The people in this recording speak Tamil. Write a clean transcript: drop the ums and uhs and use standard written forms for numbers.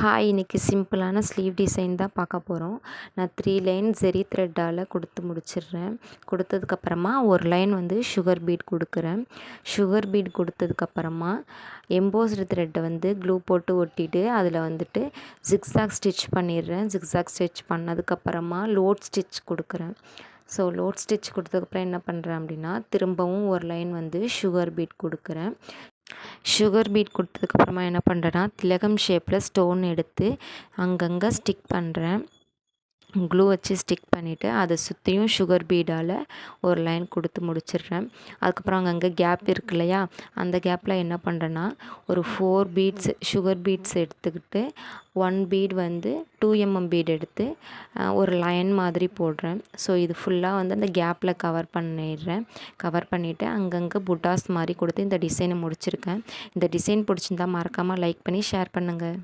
ஹாய், இன்றைக்கி சிம்பிளான ஸ்லீவ் டிசைன் தான் பார்க்க போகிறோம். நான் 3 லைன் ஜெரி த்ரெட்டால் கொடுத்து முடிச்சிடுறேன். கொடுத்ததுக்கப்புறமா ஒரு லைன் வந்து சுகர் பீட் கொடுக்குறேன். சுகர் பீட் கொடுத்ததுக்கப்புறமா எம்போஸ்டு த்ரெட்டை வந்து க்ளூ போட்டு ஒட்டிட்டு அதில் வந்துட்டு ஜிக்ஸாக் ஸ்டிச் பண்ணிடுறேன். ஜிக்ஸாக் ஸ்டிச் பண்ணதுக்கப்புறமா லோட் ஸ்டிச் கொடுக்குறேன். ஸோ லோட் ஸ்டிச் கொடுத்ததுக்கப்புறம் என்ன பண்ணுறேன் அப்படின்னா, திரும்பவும் ஒரு லைன் வந்து சுகர் பீட் கொடுக்குறேன். சுகர் பீட் கொடுத்ததுக்கப்புறமா என்ன பண்ணுறேன்னா, திலகம் ஷேப்பில் ஸ்டோன் எடுத்து அங்கங்கே ஸ்டிக் பண்ணுறேன். க்ளூ வச்சு ஸ்டிக் பண்ணிவிட்டு அதை சுற்றியும் சுகர் பீடால் ஒரு லைன் கொடுத்து முடிச்சிடுறேன். அதுக்கப்புறம் அங்கங்கே கேப் இருக்கு இல்லையா, அந்த கேப்பில் என்ன பண்ணுறேன்னா, ஒரு 4 பீட்ஸ் சுகர் பீட்ஸ் எடுத்துக்கிட்டு 1 பீட் வந்து 2 mm பீட் எடுத்து ஒரு லைன் மாதிரி போடுறேன். ஸோ இது ஃபுல்லாக வந்து அந்த கேப்பில் கவர் பண்ணிவிட்டு அங்கங்கே புட்டாஸ் மாதிரி கொடுத்து இந்த டிசைனை முடிச்சிருக்கேன். இந்த டிசைன் பிடிச்சிருந்தா மறக்காமல் லைக் பண்ணி ஷேர் பண்ணுங்கள்.